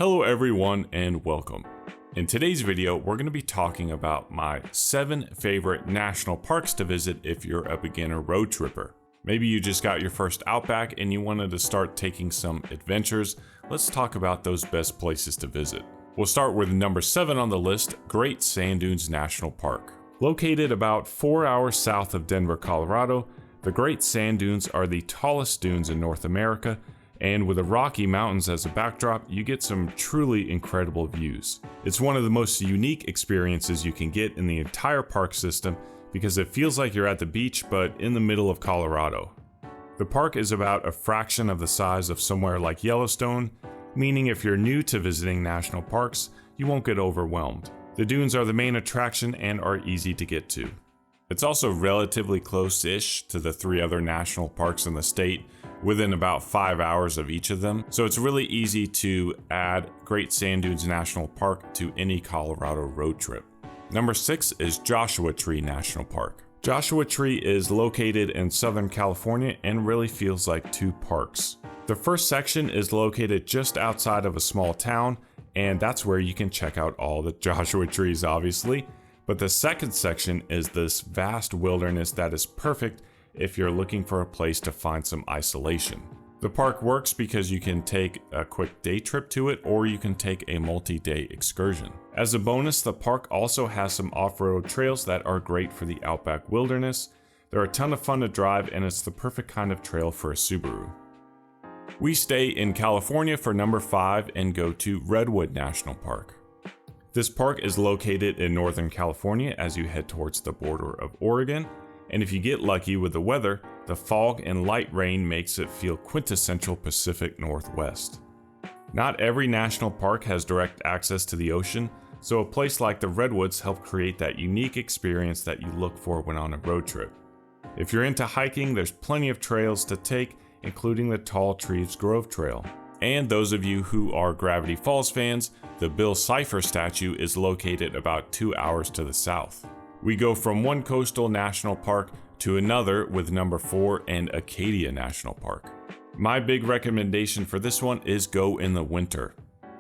Hello everyone and welcome. In today's video, we're going to be talking about my 7 favorite national parks to visit if you're a beginner road tripper. Maybe you just got your first Outback and you wanted to start taking some adventures. Let's talk about those best places to visit. We'll start with number 7 on the list, Great Sand Dunes National Park. Located about 4 hours south of Denver, Colorado, the Great Sand Dunes are the tallest dunes in North America, and with the Rocky Mountains as a backdrop, you get some truly incredible views. It's one of the most unique experiences you can get in the entire park system because it feels like you're at the beach but in the middle of Colorado. The park is about a fraction of the size of somewhere like Yellowstone, meaning if you're new to visiting national parks, you won't get overwhelmed. The dunes are the main attraction and are easy to get to. It's also relatively close-ish to the 3 other national parks in the state, within about 5 hours of each of them, so it's really easy to add Great Sand Dunes National Park to any Colorado road trip. Number 6 is Joshua Tree National Park. Joshua Tree is located in Southern California and really feels like 2 parks. The first section is located just outside of a small town, and that's where you can check out all the Joshua trees, obviously. But the second section is this vast wilderness that is perfect if you're looking for a place to find some isolation. The park works because you can take a quick day trip to it or you can take a multi-day excursion. As a bonus, the park also has some off-road trails that are great for the Outback Wilderness. They're a ton of fun to drive and it's the perfect kind of trail for a Subaru. We stay in California for number 5 and go to Redwood National Park. This park is located in Northern California as you head towards the border of Oregon. And if you get lucky with the weather, the fog and light rain makes it feel quintessential Pacific Northwest. Not every national park has direct access to the ocean, so a place like the Redwoods help create that unique experience that you look for when on a road trip. If you're into hiking, there's plenty of trails to take, including the Tall Trees Grove Trail. And those of you who are Gravity Falls fans, the Bill Cipher statue is located about 2 hours to the south. We go from one coastal national park to another with number 4 and Acadia National Park. My big recommendation for this one is go in the winter.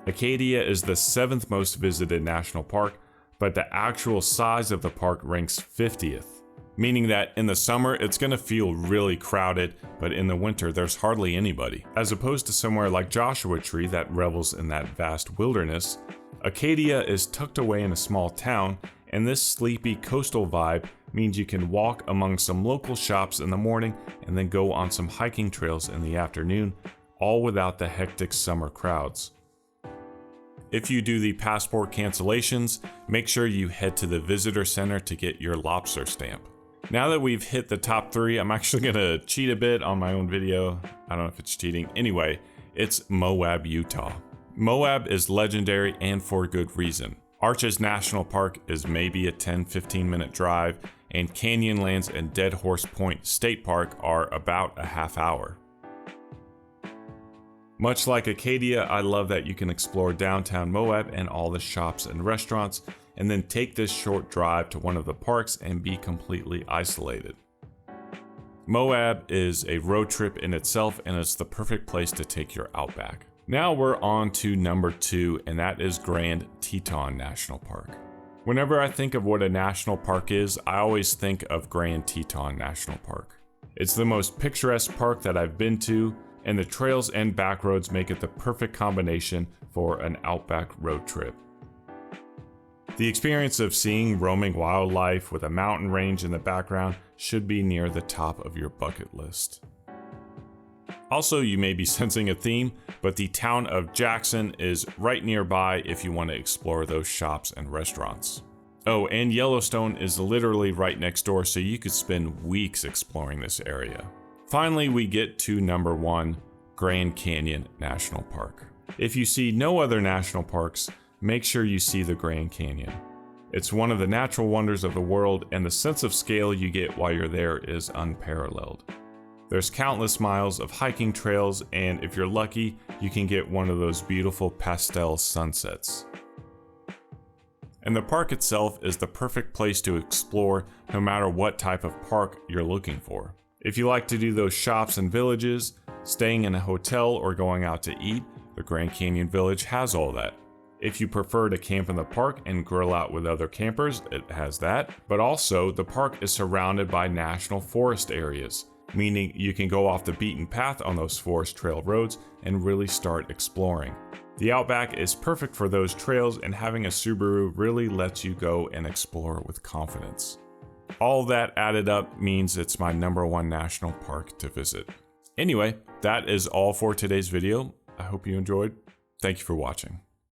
Acadia is the 7th most visited national park, but the actual size of the park ranks 50th, meaning that in the summer it's going to feel really crowded, but in the winter there's hardly anybody. As opposed to somewhere like Joshua Tree that revels in that vast wilderness, Acadia is tucked away in a small town, and this sleepy coastal vibe means you can walk among some local shops in the morning and then go on some hiking trails in the afternoon, all without the hectic summer crowds. If you do the passport cancellations, make sure you head to the visitor center to get your lobster stamp. Now that we've hit the top 3, I'm actually gonna cheat a bit on my own video. I don't know if it's cheating. Anyway, it's Moab, Utah. Moab is legendary and for good reason. Arches National Park is maybe a 10-15 minute drive, and Canyonlands and Dead Horse Point State Park are about a half hour. Much like Acadia, I love that you can explore downtown Moab and all the shops and restaurants, and then take this short drive to one of the parks and be completely isolated. Moab is a road trip in itself, and it's the perfect place to take your Outback. Now we're on to number 2, and that is Grand Teton National Park. Whenever I think of what a national park is, I always think of Grand Teton National Park. It's the most picturesque park that I've been to, and the trails and back roads make it the perfect combination for an Outback road trip. The experience of seeing roaming wildlife with a mountain range in the background should be near the top of your bucket list. Also, you may be sensing a theme, but the town of Jackson is right nearby if you want to explore those shops and restaurants. Oh, and Yellowstone is literally right next door, so you could spend weeks exploring this area. Finally, we get to number 1, Grand Canyon National Park. If you see no other national parks, make sure you see the Grand Canyon. It's one of the natural wonders of the world, and the sense of scale you get while you're there is unparalleled. There's countless miles of hiking trails, and if you're lucky, you can get one of those beautiful pastel sunsets. And the park itself is the perfect place to explore no matter what type of park you're looking for. If you like to do those shops and villages, staying in a hotel or going out to eat, the The Grand Canyon Village has all that. If you prefer to camp in the park and grill out with other campers, it has that. But also, the park is surrounded by national forest areas, meaning you can go off the beaten path on those forest trail roads and really start exploring. The Outback is perfect for those trails, and having a Subaru really lets you go and explore with confidence. All that added up means it's my #1 national park to visit. Anyway, that is all for today's video. I hope you enjoyed. Thank you for watching.